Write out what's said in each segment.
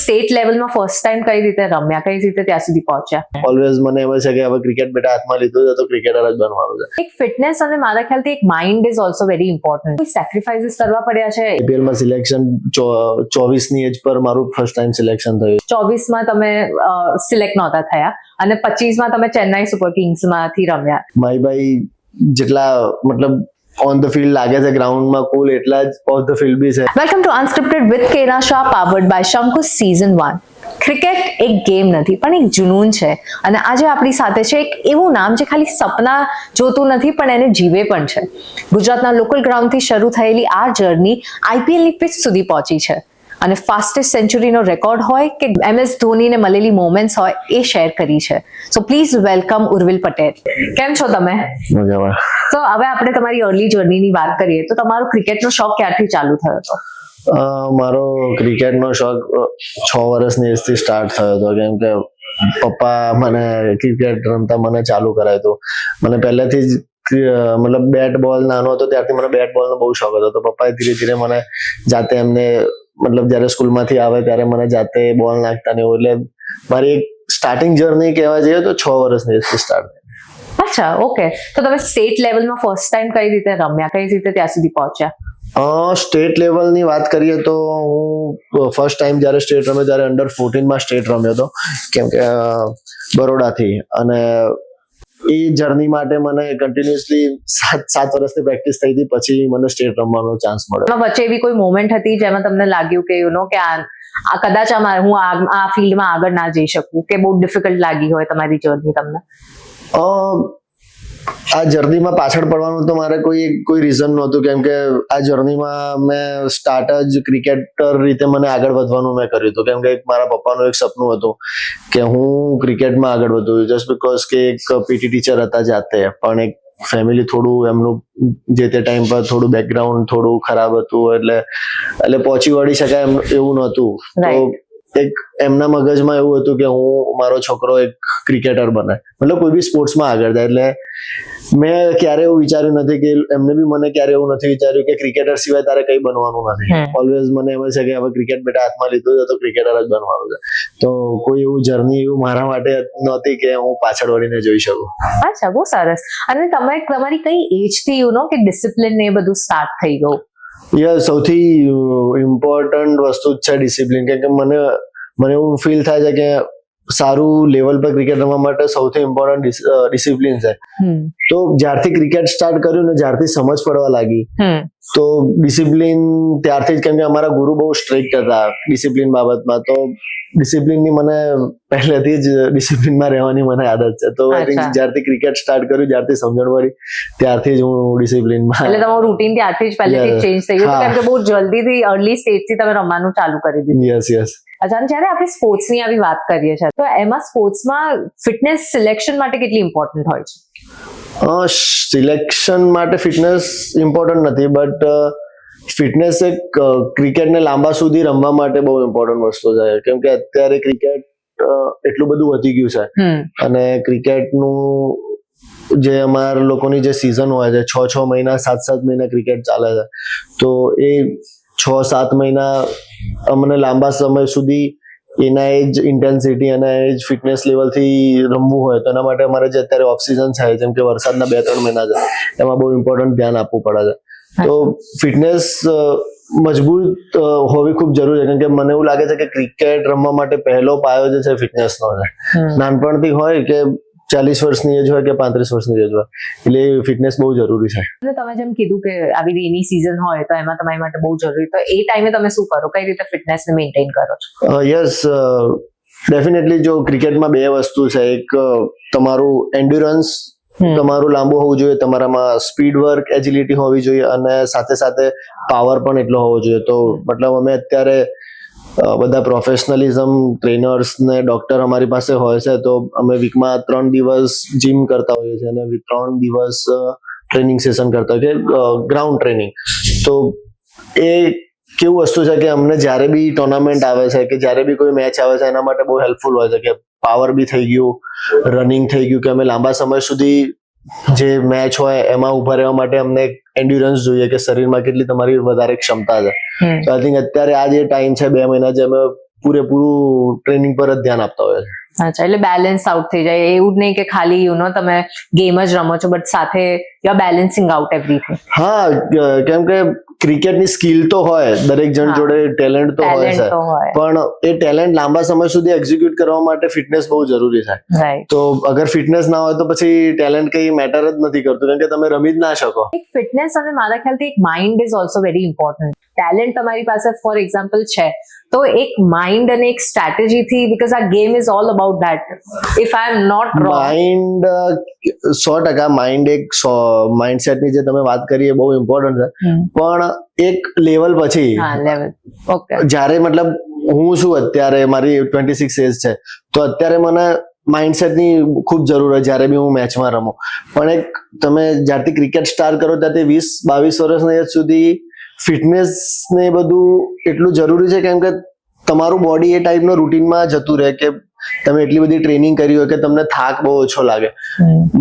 State લેવલમાં first time કઈ રીતે રમ્યા, કઈ રીતે ત્યાં સુધી પહોંચ્યા? ઓલવેઝ મને એમ છે કે હવે ક્રિકેટ બેટા હાથમાં લીધું છે તો ક્રિકેટર જ બનવાનું છે. એક ફિટનેસ અને મારા ખ્યાલથી એક mind is also very important. કોઈ સેક્રિફાઈસીસ કરવા પડ્યા છે? IPL માં સિલેક્શન 24 ની એજ પર મારું ફર્સ્ટ ટાઈમ સિલેક્શન થયું. 24માં તમે સિલેક્ટ નહોતા થયા અને 25માં તમે ચેન્નાઈ સુપર કિંગ્સમાંથી રમ્યા. માહીભાઈ જેટલા મતલબ ઓન ધ ફિલ્ડ લાગે છે ગ્રાઉન્ડમાં કુલ એટલા જ ઓફ ધ ફિલ્ડ બી છે. વેલકમ ટુ અનસ્ક્રિપ્ટેડ વિથ કેના શાહ, પાવર્ડ બાય શંકુ સીઝન 1. ક્રિકેટ એક ગેમ નથી પણ એક જુનૂન છે અને આજે આપણી સાથે છે એક એવું નામ જે ખાલી સપના જોતું નથી પણ એને જીવે પણ છે. ગુજરાતના લોકલ ગ્રાઉન્ડથી શરૂ થયેલી આ જર્ની આઈપીએલની પિચ સુધી પહોંચી છે અને ફાસ્ટેસ્ટ સેન્ચુરીનો રેકોર્ડ હોય કે MS ધોનીને મળેલી મોમેન્ટ્સ હોય એ શેર કરી છે. So please welcome Urvil Patel. કેમ છો તમે? મજામાં. તો હવે આપણે તમારી અર્લી જર્નીની વાત કરીએ તો તમારો ક્રિકેટનો શોખ ક્યારથી ચાલુ થયો હતો? મારો ક્રિકેટનો શોખ 6 વર્ષની એજથી સ્ટાર્ટ થયો હતો કેમ કે પપ્પા મને ક્રિકેટ રમતા મને ચાલુ કરાયું હતું. મને પહેલેથી જ મતલબ બેટ બોલ નાનો હતો ત્યારથી મને બેટ બોલનો બહુ શોખ હતો તો પપ્પાએ ધીરે ધીરે મને જાતે એમને મતલબ જ્યારે સ્કૂલમાંથી આવે ત્યારે મને જાતે બોલ નાખતા ને એવું, એટલે મારી એક સ્ટાર્ટિંગ જર્ની કહેવા જઈએ તો 6 વર્ષની એજથી સ્ટાર્ટ થઈ. અચ્છા, ઓકે. તો તમે સ્ટેટ લેવલમાં ફર્સ્ટ ટાઈમ કઈ રીતે રમ્યા, કઈ રીતે ત્યાં સુધી પહોંચ્યા? સ્ટેટ લેવલની વાત કરીએ તો હું ફર્સ્ટ ટાઈમ જ્યારે સ્ટેટ રમ્યો ત્યારે અંડર 14માં સ્ટેટ રમ્યો હતો કેમ કે બરોડાથી, અને એ જર્ની માટે મને કન્ટિન્યુઅસલી 7 વર્ષની પ્રેક્ટિસ થઈ હતી પછી મને સ્ટેટ રમવાનો ચાન્સ મળ્યો. વચ્ચે એવી કોઈ મોમેન્ટ હતી જેમાં તમને લાગ્યું કે કે આ કદાચ હું આ ફિલ્ડમાં આગળ ના જઈ શકું, કે બહુ ડિફિકલ્ટ લાગી હોય તમારી જર્ની તમને? આ જર્નીમાં પાછળ પડવાનું તો મારે કોઈ રીઝન નહોતું કેમ કે આ જર્નીમાં મેં સ્ટાર્ટ જ ક્રિકેટર રીતે મને આગળ વધવાનું મેં કર્યું હતું કેમ કે મારા પપ્પાનું એક સપનું હતું કે હું ક્રિકેટમાં આગળ વધું, જસ્ટ બીકોઝ કે એક PT ટીચર હતા જાતે, પણ એક ફેમિલી થોડું એમનું જે તે ટાઈમ પર થોડું બેકગ્રાઉન્ડ થોડું ખરાબ હતું એટલે પહોંચી વળી શકાય એવું નહોતું. તો એક એમના મગજમાં એવું હતું કે મારો છોકરો એક ક્રિકેટર બને, મતલબ કોઈ બી સ્પોર્ટ્સમાં આગળ જાય. એટલે મેં ક્યારે એવું વિચાર્યું નથી કે એમને બી મને ક્યારે એવું નથી વિચાર્યું કે ક્રિકેટર સિવાય તારે કઈ બનવાનું નથી. ઓલવેઝ મને એમ છે કે હવે ક્રિકેટ બેટા હાથમાં લીધું છે તો ક્રિકેટર જ બનવાનું છે. તો કોઈ એવું જર્ની એવું મારા માટે નહોતી કે હું પાછળ વળીને જોઈ શકું. અચ્છા, બહુ સરસ. અને તમારી કઈ એજ થી કે ડિસિપ્લિન ને બધું સ્ટાર્ટ થઈ ગયું? સૌથી ઇમ્પોર્ટન્ટ વસ્તુ જ છે ડિસિપ્લિન, કેમ કે મને એવું ફીલ થાય છે કે સારું લેવલ પર ક્રિકેટ રમવા માટે સૌથી ઇમ્પોર્ટન્ટ ડિસિપ્લિન છે. તો જ્યારથી ક્રિકેટ સ્ટાર્ટ કર્યું ને જ્યારથી સમજ પડવા લાગી તો ડિસિપ્લિન ત્યારથી જ, કેમ કે અમારા ગુરુ બહુ સ્ટ્રિક્ટ હતા ડિસિપ્લિન બાબતમાં, તો ડિસિપ્લિનની મને પહેલેથી જ ડિસિપ્લિનમાં રહેવાની મને આદત છે. તો જ્યારથી ક્રિકેટ સ્ટાર્ટ કર્યું, જ્યારથી સમજણ પડી ત્યારથી જ હું ડિસિપ્લિનમાં. એટલે તમારું રૂટીન ત્યારથી જ પહેલેથી ચેન્જ થઈ ગયું કેમ કે બહુ જલ્દીથી અર્લી સ્ટેજથી તમે રમવાનું ચાલુ કરી દીધું. યસ. અચ્છા, જ્યારે આપણે સ્પોર્ટ્સની આવી વાત કરીએ છીએ તો એમાં સ્પોર્ટ્સમાં ફિટનેસ સિલેક્શન માટે કેટલી ઇમ્પોર્ટન્ટ હોય છે? સિલેક્શન માટે ફિટનેસ ઇમ્પોર્ટન્ટ નથી, બટ ફિટનેસ એક ક્રિકેટને લાંબા સુધી રમવા માટે બહુ ઇમ્પોર્ટન્ટ વસ્તુ છે કેમ કે અત્યારે ક્રિકેટ એટલું બધું વધી ગયું છે અને ક્રિકેટનું જે અમારા લોકોની જે સિઝન હોય છે 6 મહિના 7 મહિના ક્રિકેટ ચાલે છે, તો એ 6-7 મહિના અમને લાંબા સમય સુધી એના એ જ ઇન્ટેન્સિટી અને એ જ ફિટનેસ લેવલથી રમવું હોય તો એના માટે અમારે જે અત્યારે ઓફ સિઝન છે જેમ કે વરસાદના 2-3 મહિના છે એમાં બહુ ઇમ્પોર્ટન્ટ ધ્યાન આપવું પડે છે. તો ફિટનેસ મજબૂત હોવી ખૂબ જરૂરી છે કેમ કે મને એવું લાગે છે કે ક્રિકેટ રમવા માટે પહેલો પાયો જે છે ફિટનેસનો છે. નાનપણથી હોય કે 40 વર્ષની એજ હોય કે 35 વર્ષની એજ હોય, એટલે ફિટનેસ બહુ જરૂરી છે. તમે જેમ કીધું કે આવી રેની સીઝન હોય તો એમાં તમારી માટે બહુ જરૂરી, તો એ ટાઈમે તમે શું કરો, કઈ રીતે ફિટનેસને મેન્ટેન કરો છો? Yes, definitely. જો ક્રિકેટમાં 2 વસ્તુ છે, એક તમારું એન્ડ્યુરન્સ તમારું લાંબુ હોવું જોઈએ, તમારામાં સ્પીડ વર્ક એજિલિટી હોવી જોઈએ અને સાથે સાથે પાવર પણ એટલો હોવો જોઈએ. તો મતલબ અમે અત્યારે બધા પ્રોફેશનલિઝમ ટ્રેનર્સ ને ડોક્ટર અમારી પાસે હોય છે, તો અમે વીકમાં 3 દિવસ જીમ કરતા હોઈએ છીએ અને 3 દિવસ ટ્રેનિંગ સેશન કરતા હોય કે ગ્રાઉન્ડ ટ્રેનિંગ. તો એ કેવું વસ્તુ છે કે અમને જ્યારે બી ટુર્નામેન્ટ આવે છે કે જ્યારે બી કોઈ મેચ આવે છે એના માટે બહુ હેલ્પફુલ હોય છે કે પાવર બી થઈ ગયું, રનિંગ થઈ ગયું, કે અમે લાંબા સમય સુધી જે મેચ હોય એમાં ઉભા રહેવા માટે અમને એન્ડ્યુરન્સ જોઈએ કે શરીરમાં કેટલી તમારી વધારે ક્ષમતા છે. તો આઈ થિંક અત્યારે આ જે ટાઈમ છે 2 મહિના જે અમે પૂરેપૂરું ટ્રેનિંગ પર જ ધ્યાન આપતા હોય છે. અચ્છા, એટલે બેલેન્સ આઉટ થઈ જાય, એવું જ નહીં કે ખાલી તમે ગેમ જ રમો છો, બટ સાથે you are balancing out everything. હા, કેમ કે ક્રિકેટની સ્કિલ તો હોય, દરેક જણ જોડે ટેલેન્ટ તો હોય છે, પણ એ ટેલેન્ટ લાંબા સમય સુધી એક્ઝિક્યુટ કરવા માટે ફિટનેસ બહુ જરૂરી છે. રાઈટ. તો અગર ફિટનેસ ના હોય તો પછી ટેલેન્ટ કઈ મેટર જ નથી કરતું, કેમ કે તમે રમી જ ના શકો. એક ફિટનેસ અને મારા ખ્યાલથી એક mind is also very important. Talent તમારી પાસે ફોર એક્ઝામ્પલ છે, તો એક માઇન્ડ અને એક સ્ટ્રેટેજીથી, બીકોઝ આ game is all about that, if I am not wrong. Mind 100% mind, એક માઇન્ડસેટની જે તમે વાત કરી એ બહુ ઇમ્પોર્ટન્ટ છે, પણ એક લેવલ પછી, ઓકે, જ્યારે મતલબ હું છું અત્યારે, મારી 26 એજ છે, તો અત્યારે મને માઇન્ડસેટની ખૂબ જરૂર હોય જ્યારે બી હું મેચમાં રમું. પણ એક તમે જ્યારથી ક્રિકેટ સ્ટાર્ટ કરો ત્યારથી 20-22 વર્ષની એજ સુધી ફિટનેસ ને બધું એટલું જરૂરી છે, કેમ કે તમારું બોડી એ ટાઈપનો રૂટીનમાં જતું રહે કે તમે એટલી બધી ટ્રેનિંગ કરી હોય કે તમને થાક બહુ ઓછો લાગે.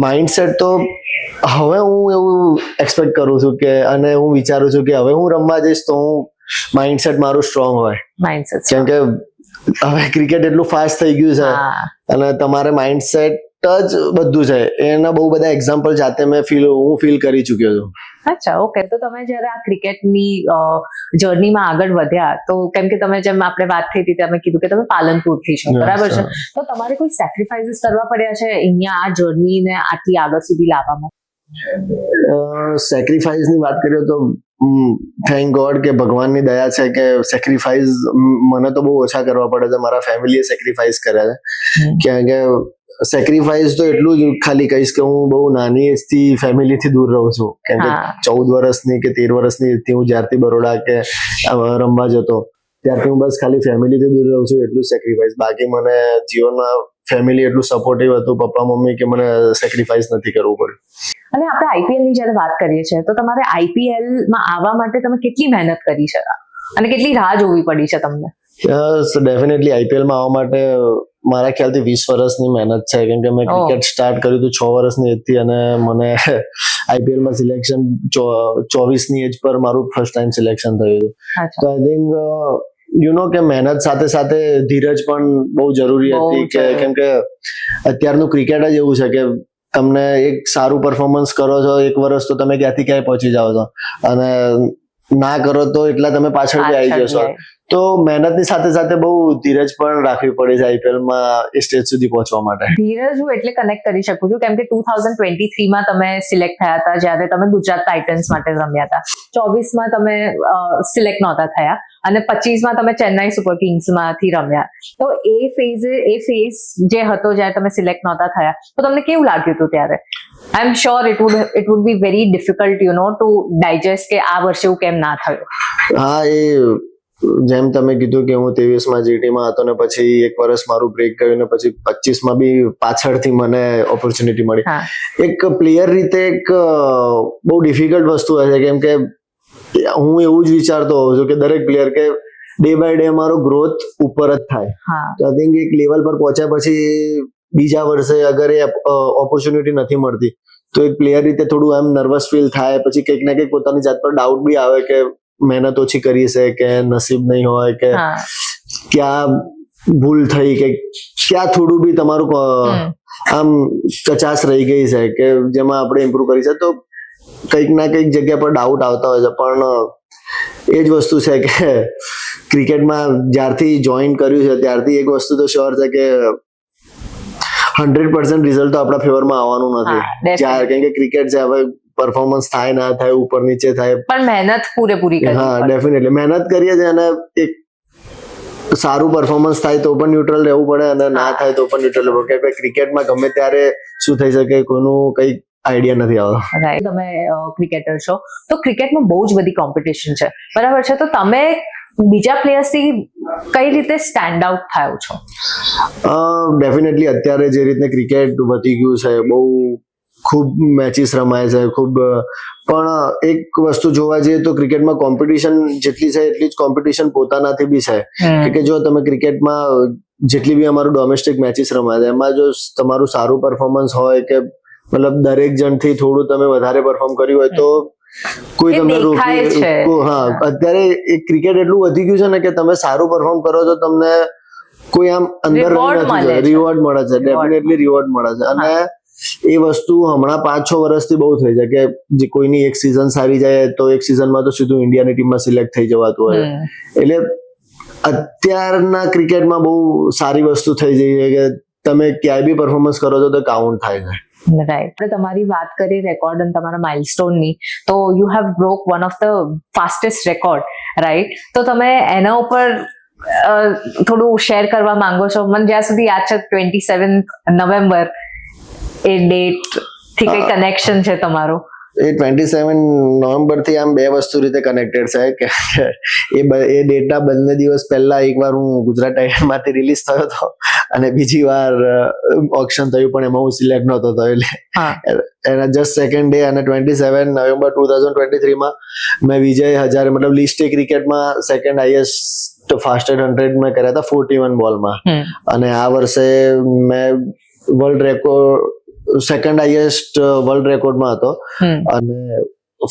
માઇન્ડસેટ તો હવે હું એવું એક્સપેક્ટ કરું છું કે, અને હું વિચારું છું કે હવે હું રમવા જઈશ તો હું માઇન્ડસેટ મારું સ્ટ્રોંગ હોય, કેમ કે હવે ક્રિકેટ એટલું ફાસ્ટ થઈ ગયું છે અને તમારે માઇન્ડસેટ જ બધું છે. એના બહુ બધા એક્ઝામ્પલ જાતે હું ફીલ કરી ચુક્યો છું. અચ્છા, ઓકે. તો તમે જ્યારે આ ક્રિકેટની જર્નીમાં આગળ વધ્યા, તો કેમ કે તમે, જેમ આપણે વાત થઈ હતી, તમે કીધું કે તમે પાલનપુરથી છો, બરાબર છે, તો તમારે કોઈ સેક્રિફાઈસીસ કરવા પડ્યા છે અહીંયા આ જર્નીને આટલી આગળ સુધી લાવવામાં? સેક્રિફાઈસની વાત કરીએ તો થેન્ક ગોડ કે ભગવાનની દયા છે કે સેક્રિફાઈસ મને તો બહુ ઓછા કરવા પડે છે. મારા ફેમિલીએ સેક્રિફાઈસ કર્યા છે, કારણ કે સેક્રિફાઈસ તો એટલું જ ખાલી કહીશ કે હું બહુ નાની એજથી ફેમિલીથી દૂર રહું છું, કેમ કે 14 વર્ષની કે 13 વર્ષની એજથી હું જ્યારથી બરોડા કે રમવા જતો ત્યારથી હું બસ ખાલી ફેમિલીથી દૂર રહું છું, એટલું સેક્રિફાઈસ. બાકી મને જીવનમાં ફેમિલી એટલું સપોર્ટિવ હતું, પપ્પા મમ્મી, કે મને સેક્રિફાઈસ નથી કરવું પડ્યું. અને આપણે આઈપીએલ ની જ્યારે વાત કરીએ છીએ, તો તમારે આઈપીએલ માં આવવા માટે તમે કેટલી મહેનત કરી છે અને કેટલી રાહ જોવી પડી છે તમને? ડેફિનેટલી આઈપીએલ માં આવવા માટે મારા ખ્યાલથી 20 વર્ષની મહેનત છે, કેમ કે મેં ક્રિકેટ સ્ટાર્ટ કર્યું હતું 6 વર્ષની એજથી, અને મને આઈપીએલ માં સિલેક્શન 24ની એજ પર મારું ફર્સ્ટ ટાઈમ સિલેક્શન થયું હતું. તો આઈ થિંક કે મહેનત સાથે સાથે ધીરજ પણ બહુ જરૂરી હતી, કે કેમ કે અત્યારનું ક્રિકેટ જ એવું છે કે તમને એક સારું પરફોર્મન્સ કરો છો 1 વર્ષ તો તમે ક્યાંથી ક્યાંય પહોંચી જાઓ છો, અને ના કરો તો એટલા તમે પાછળ બી આવી જશો. તો મહેનતની સાથે સાથે બહુ ધીરજ પણ રાખવી પડે છે આઈપીએલમાં એ સ્ટેજ સુધી પહોંચવા માટે. ધીરજ હું એટલે કનેક્ટ કરી શકું છું, કેમ કે 2023માં તમે સિલેક્ટ થયા હતા જ્યારે તમે ગુજરાત ટાઇટન્સ માટે રમ્યા હતા. 24માં તમે સિલેક્ટ નહોતા થયા, અને 25માં તમે ચેન્નાઈ સુપર કિંગ્સમાંથી રમ્યા. તો એ ફેઝ જે હતો જ્યારે તમે સિલેક્ટ નહોતા થયા, તો તમને કેવું લાગ્યું હતું ત્યારે? I am sure it would be very difficult to digest કે આ વર્ષે એવું કેમ ના થયું. હા, એ જેમ તમે કીધું કે હું 23માં જીટીમાં હતો ને પછી 1 વર્ષ મારું બ્રેક ગયું ને પછી 25માં બી પાછળથી મને ઓપોર્ચ્યુનિટી મળી. એક પ્લેયર રીતે એક બહુ ડિફિકલ્ટ વસ્તુ હોય છે, કેમ કે હું એવું જ વિચારતો હોઉં છું કે દરેક પ્લેયર કે ડે બાય ડે મારો ગ્રોથ ઉપર જ થાય. તો આઈ થિંક એક લેવલ પર પહોંચ્યા પછી બીજા વર્ષે અગર એ ઓપોર્ચ્યુનિટી નથી મળતી તો એક પ્લેયર રીતે થોડું એમ નર્વસ ફીલ થાય, પછી કંઈક ને કંઈક પોતાની જાત પર ડાઉટ બી આવે કે મહેનત ઓછી કરી છે કે નસીબ નહીં હોય કે ક્યાં ભૂલ થઈ કે ક્યાં થોડું બી તમારું આમ કચાશ રહી ગઈ છે કે જેમાં આપણે ઇમ્પ્રુવ કરી છે. તો કંઈક ના કંઈક જગ્યા પર ડાઉટ આવતા હોય છે, પણ એ જ વસ્તુ છે કે ક્રિકેટમાં જ્યારથી જોઈન કર્યું છે ત્યારથી એક વસ્તુ તો શ્યોર છે કે 100% રિઝલ્ટ તો આપણા ફેવરમાં આવવાનું નથી. કેમ કે ક્રિકેટ છે, હવે પરફોર્મન્સ થાય ના થાય, ઉપર નીચે થાય, પણ મહેનત પૂરેપૂરી કરવી. હા, ડેફિનેટલી મહેનત કરીએ છીએ, અને એક સારું પરફોર્મન્સ થાય તો પણ ન્યુટ્રલ રહેવું પડે, અને ના થાય તો પણ ન્યુટ્રલ રહેવું પડે. ક્રિકેટમાં ગમે ત્યારે શું થઈ શકે કોઈનું કઈ આઈડિયા નથી આવતો. તમે ક્રિકેટર છો, તો ક્રિકેટમાં બહુ જ બધી કોમ્પિટિશન છે, બરાબર છે, તો તમે બીજા પ્લેયર્સથી કઈ રીતે સ્ટેન્ડ આઉટ થાઓ છો? ડેફિનેટલી અત્યારે જે રીતે ક્રિકેટ વધી ગયું છે, બહુ ખૂબ મેચીસ રમાય છે, ખૂબ, પણ એક વસ્તુ જોવા જઈએ તો ક્રિકેટમાં કોમ્પિટિશન જેટલી છે એટલી જ કોમ્પિટિશન પોતાનાથી બી છે. કે જો તમે ક્રિકેટમાં જેટલી બી અમારું ડોમેસ્ટિક મેચીસ રમાય છે એમાં જો તમારું સારું પરફોર્મન્સ હોય કે મતલબ દરેક જણથી થોડું તમે વધારે પરફોર્મ કર્યું હોય તો કોઈ એ તમને દેખાય છે. હા, અત્યારે એક ક્રિકેટ એટલું વધી ગયું છે ને કે તમે સારું પરફોર્મ કરો તો તમને કોઈ આમ અંદર Reward મળે છે. રિવોર્ડ મળે છે, ડેફિનેટલી રિવોર્ડ મળે છે. અને એ વસ્તુ હમણાં 5-6 વર્ષથી બહુ થઈ છે કે જે કોઈની એક સિઝન સારી જાય તો એક સિઝનમાં તો સીધું ઇન્ડિયાની ટીમમાં સિલેક્ટ થઈ જવાતું હોય. એટલે અત્યારના ક્રિકેટમાં બહુ સારી વસ્તુ થઈ જઈ છે કે તમે ક્યાંય બી પરફોર્મન્સ કરો છો તો કાઉન્ટ થાય છે. રાઈટ. આપણે તમારી વાત કરી રેકોર્ડ અને તમારા માઇલસ્ટોનની, તો you have broke one of the fastest record, right? તો તમે એના ઉપર થોડું શેર કરવા માંગો છો? મને જ્યાં સુધી યાદ છે 27 નવેમ્બર એ ડેટ થી કઈ કનેક્શન છે તમારું? એ 27 નવેમ્બર થી આમ બે વસ્તુ રીતે કનેક્ટેડ છે કે એ ડેટના બંને દિવસ પહેલા એકવાર હું ગુજરાત ટાઇટનમાંથી રિલીઝ થયો હતો અને બીજી વાર ઓક્શન થયું પણ એમાં હું સિલેક્ટ નહોતો થયો. એટલે એના જસ્ટ સેકન્ડ ડે અને 27 નવેમ્બર 2023 માં મેં વિજય હજારે મતલબ લિસ્ટ ક્રિકેટમાં સેકન્ડ હાઈએસ્ટ ફાસ્ટેસ્ટ 100 મેં કર્યા હતા 41 બોલમાં. અને આ વર્ષે મેં world record second highest world રેકોર્ડમાં હતો અને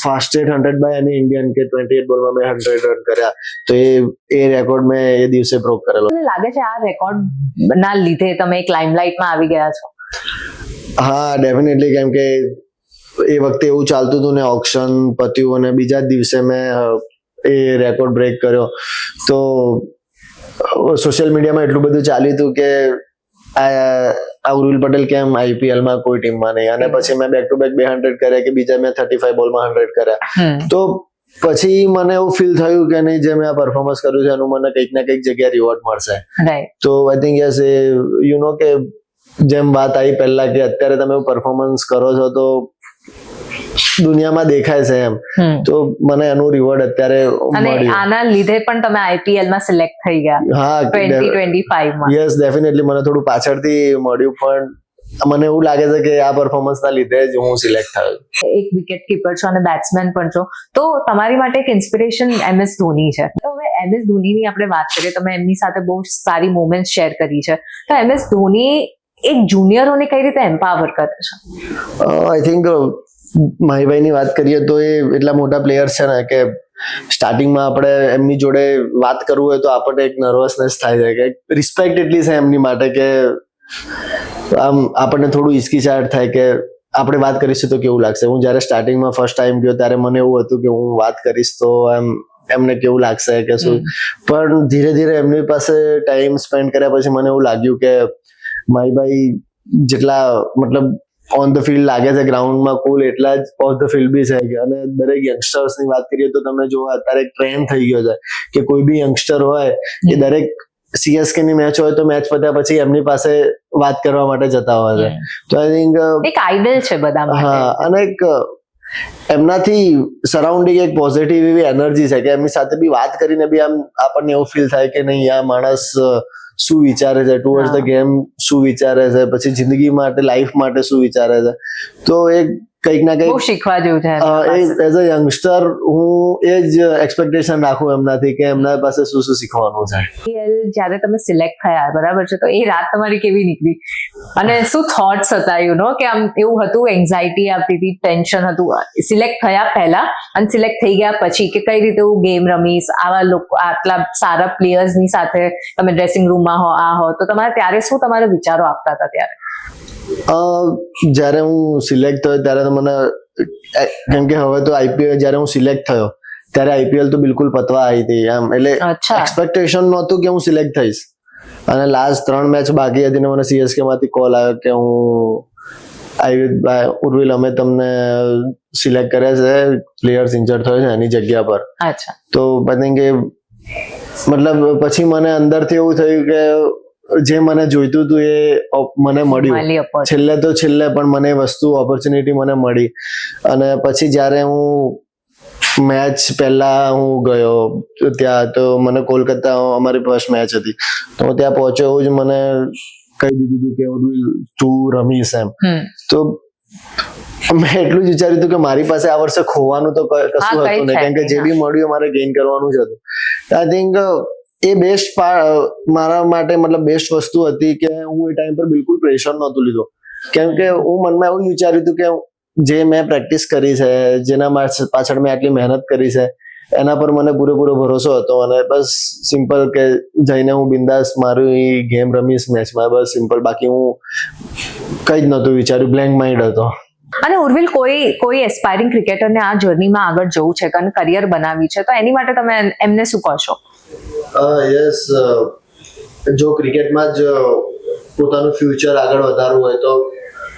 ફાસ્ટેસ્ટ 100 બાય એની ઇન્ડિયન કે 28 બોલમાં મેં 100 રન કર્યા. તો એ રેકોર્ડ મેં એ દિવસે બ્રોક કરેલો. મને લાગે છે આ રેકોર્ડ ના લીધે તમે એક લાઇમલાઇટમાં આવી ગયા છો. હા, ડેફિનેટલી, કેમ કે એ વખતે એવું ચાલતું હતું ને ઓક્શન પત્યું અને બીજા જ દિવસે મેં એ રેકોર્ડ બ્રેક કર્યો. તો સોશિયલ મીડિયામાં એટલું બધું ચાલ્યું હતું કે આ ઉર્વિલ પટેલ કેમ IPL માં કોઈ ટીમમાં નહીં, અને પછી મેં બેક ટુ બેક 200 કર્યા કે બીજા મેં 35 બોલમાં 100 કર્યા. તો પછી મને એવું ફીલ થયું કે નહીં, જે મેં આ પરફોર્મન્સ કર્યું છે એનું મને કંઈક ના કંઈક જગ્યાએ રિવોર્ડ મળશે. તો I think yes, A you know કે જેમ વાત આવી પહેલા કે અત્યારે તમે પરફોર્મન્સ કરો છો તો દુનિયામાં દેખાય છે એમ, તો મને એનું રિવોર્ડ અત્યારે મળ્યું. આના લીધે પણ તમે IPL માં સિલેક્ટ થઈ ગયા. હા, 2025 માં. યસ, ડેફિનેટલી મને થોડું પાછળથી મળ્યું પણ મને એવું લાગે છે કે આ પરફોર્મન્સના લીધે જ હું સિલેક્ટ થયો. એક વિકેટ કીપર છો અને બેટ્સમેન પણ છો, તો તમારી માટે એક ઇન્સ્પિરેશન MS ધોની છે. તો હવે MS ધોનીની આપણે વાત કરીએ, તમે એમની સાથે બહુ સારી મોમેન્ટ શેર કરી છે, તો MS ધોની એક જુનિયરોને કઈ રીતે એમ્પાવર કરે છે? આઈ થિંક માહીભાઈની વાત કરીએ તો એ એટલા મોટા પ્લેયર્સ છે ને કે સ્ટાર્ટિંગમાં આપણે એમની જોડે વાત કરવું હોય તો આપણને એક નર્વસનેસ થાય છે કે રિસ્પેક્ટ એટલી છે એમની માટે કે આમ આપણને થોડું હિચકિચાટ થાય કે આપણે વાત કરીશું તો કેવું લાગશે. હું જ્યારે સ્ટાર્ટિંગમાં ફર્સ્ટ ટાઈમ ગયો ત્યારે મને એવું હતું કે હું વાત કરીશ તો એમને કેવું લાગશે કે શું, પણ ધીરે ધીરે એમની પાસે ટાઈમ સ્પેન્ડ કર્યા પછી મને એવું લાગ્યું કે માહીભાઈ જેટલા મતલબ ઓન ધ ફિલ્ડ લાગે છે ગ્રાઉન્ડમાં કુલ એટલા જ ઓફ ધ ફિલ્ડ બી છે. અને દરેક યંગસ્ટર્સ ની વાત કરીએ તો તમે જો અત્યારે ટ્રેન્ડ થઈ ગયો છે કે કોઈ બી યંગસ્ટર હોય એ દરેક CSK ની મેચ હોય તો મેચ પત્યા પછી એમની પાસે વાત કરવા માટે જતા હોય છે. તો આઈ થિંક એક આઇડલ છે બધા માટે. હા, અને એક એમનાથી સરાઉન્ડિંગ એક પોઝિટિવ એવી એનર્જી છે કે એમની સાથે બી વાત કરીને બી આમ આપણને એવું ફીલ થાય કે નહીં, આ માણસ શું વિચારે છે ટુવર્ડ્સ ધ ગેમ, શું વિચારે છે, પછી જિંદગી માટે લાઈફ માટે શું વિચારે છે. તો એક કંઈક ના કંઈક શીખવા જેવું છે. એઝ અ યંગસ્ટર હું એ જ એક્સપેક્ટેશન રાખું એમનાથી કે એમના પાસે શું શું શીખવાનું છે. જ્યારે તમે સિલેક્ટ થયા, બરાબર છે, તો એ રાત તમારી કેવી નીકળી અને શું થોટ્સ હતા? યુ નો કે આમ એવું હતું, એન્ઝાઇટી આવતી હતી, ટેન્શન હતું સિલેક્ટ થયા પહેલા અને સિલેક્ટ થઈ ગયા પછી કે કઈ રીતે હું ગેમ રમીશ, આવા લોકો આટલા સારા પ્લેયર્સની સાથે તમે ડ્રેસિંગ રૂમમાં હો તો તમારે ત્યારે શું તમારા વિચારો આપતા હતા ત્યારે? જ્યારે હું સિલેક્ટ થયો ત્યારે તો મને, કેમ કે હવે તો IPL જ્યારે હું સિલેક્ટ થયો ત્યારે IPL તો બિલકુલ પતવા આવી હતી એમ, એટલે એક્સપેક્ટેશન નહોતું કે હું સિલેક્ટ થઈશ. અને લાસ્ટ 3 મેચ બાકી હતી ને મને CSK માંથી કોલ આવ્યો કે ઉર્વિલ અમે તમને સિલેક્ટ કર્યા છે, પ્લેયર્સ ઇન્જર્ડ થયો છે એની જગ્યા પર. તો આઈ થિંક મતલબ પછી મને અંદરથી એવું થયું કે જે મને જોઈતું હતું એ મને મળ્યું છેલ્લે પણ મને વસ્તુ ઓપોર્ચ્યુનિટી મને મળી. અને પછી જ્યારે હું મેચ પહેલા હું ગયો ત્યાં તો મને કોલકાતા અમારી ફર્સ્ટ મેચ હતી તો હું ત્યાં પહોંચ્યો એવું જ મને કહી દીધું હતું કે તું રમીશ એમ. તો મેં એટલું જ વિચાર્યું હતું કે મારી પાસે આ વર્ષે ખોવાનું તો કશું હતું નહીં, કેમ કે જે બી મળ્યું મારે ગેઇન કરવાનું જ હતું. આઈ થિંક એ બેસ્ટ મારા માટે મતલબ બેસ્ટ વસ્તુ હતી કે હું એ ટાઈમ પર બિલકુલ પ્રેશર નહોતું લીધો, કેમ કે હું મનમાં એવું વિચાર્યું હતું કે જે મેં પ્રેક્ટિસ કરી છે, જેના પાછળ મેં આટલી મહેનત કરી છે, એના પર મને પૂરેપૂરો ભરોસો હતો અને બસ સિમ્પલ કે જઈને હું બિંદાસ મારી ગેમ રમીશ મેચમાં, બસ સિમ્પલ. બાકી હું કઈ જ નહોતું વિચાર્યું, બ્લેન્ક માઇન્ડ હતો. અને ઉર્વિલ, કોઈ એસ્પાયરિંગ ક્રિકેટરને આ જર્નીમાં આગળ જવું છે અને કરિયર બનાવી છે, તો એની માટે તમે એમને શું કહેશો? યસ, જો ક્રિકેટમાં જ પોતાનું ફ્યુચર આગળ વધારવું હોય તો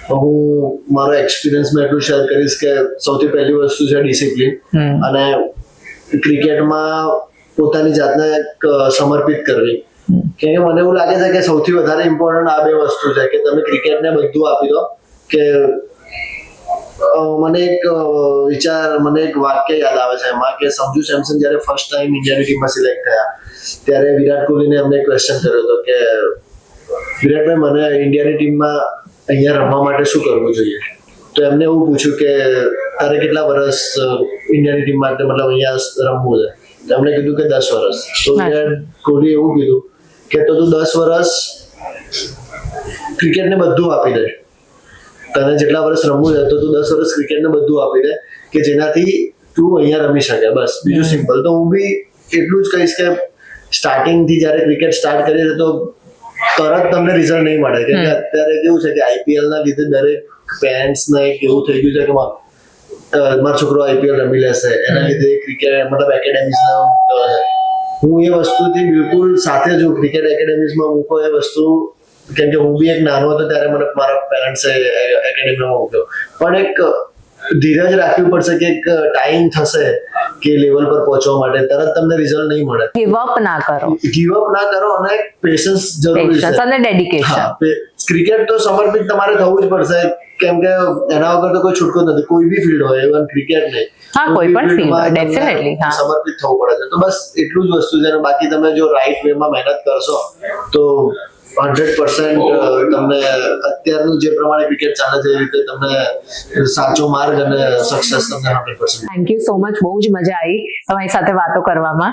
હું મારો એક્સપિરિયન્સમાં એટલું શેર કરીશ કે સૌથી પહેલી વસ્તુ છે ડિસિપ્લિન, અને ક્રિકેટમાં પોતાની જાતને સમર્પિત કરવી. કે મને એવું લાગે છે કે સૌથી વધારે ઇમ્પોર્ટન્ટ આ બે વસ્તુ છે કે તમે ક્રિકેટને બધું આપી દો. કે મને એક વાક્ય યાદ આવે છે એમાં કે સંજુ સેમસન જ્યારે ફર્સ્ટ ટાઈમ ઇન્ડિયાની ટીમમાં સિલેક્ટ થયા ત્યારે વિરાટ કોહલીને એમને ક્વેશ્ચન કર્યો હતો કે વિરાટભાઈ, મને ઇન્ડિયાની ટીમમાં અહીંયા રમવા માટે શું કરવું જોઈએ? તો એમને એવું પૂછ્યું કે તારે કેટલા વર્ષ ઇન્ડિયાની ટીમ માટે મતલબ અહીંયા રમવું છે? તો એમણે કીધું કે 10 વર્ષ. તો વિરાટ કોહલી એવું કીધું કે તો તું 10 વર્ષ ક્રિકેટને બધું આપી દે. તને જેટલા વર્ષ રમવું છે તો તું 10 વર્ષ ક્રિકેટને બધું આપી દે કે જેનાથી તું અહીંયા રમી શકે. બસ, બીજું સિમ્પલ. તો હું બી એટલું જ કહીશ કે સ્ટાર્ટિંગથી જ્યારે ક્રિકેટ સ્ટાર્ટ કરીએ તો તરત તમને રિઝલ્ટ નહીં મળે. કેમ કે અત્યારે કેવું છે કે આઈપીએલ ના લીધે દરેક પેરેન્ટ્સ ને એવું થઈ ગયું છે કે મારો છોકરો આઈપીએલ રમી લેશે, એના લીધે ક્રિકેટ મતલબ એકેડેમીઝમાં મૂકતો હશે. હું એ વસ્તુથી બિલકુલ સાથે જ હું ક્રિકેટ એકેડેમીઝમાં મૂકો એ વસ્તુ, કેમ કે હું બી એક નાનો હતો ત્યારે મને મારા પેરેન્ટ્સે એકેડેમીમાં મૂક્યો. પણ એક ધીરજ રાખવી પડશે કે એક ટાઈમ થશે કે લેવલ પર પહોંચવા માટે, તરત તમને રિઝલ્ટ નહીં મળે. ગીવ અપ ના કરો અને પેશન્સ જરૂરી છે અને ડેડિકેશન. ક્રિકેટ તો સમર્પિત તમારે થવું જ પડશે, કેમ કે એના વગર તો કોઈ છૂટકો નથી. કોઈ બી ફિલ્ડ હોય, ઇવન ક્રિકેટ નહીં, કોઈ પણ ફિલ્ડ ડેફિનેટલી સમર્પિત થવું પડે છે. તો બસ એટલું જ વસ્તુ છે. બાકી તમે જો રાઈટ વેમાં મહેનત કરશો તો 100% તમને અત્યારનું જે પ્રમાણે ક્રિકેટ ચાલે છે એ રીતે તમને સાચો માર્ગ અને સક્સેસ તમને 100%. Thank you so much. બહુ જ મજા આવી તમારી સાથે વાતો કરવામાં.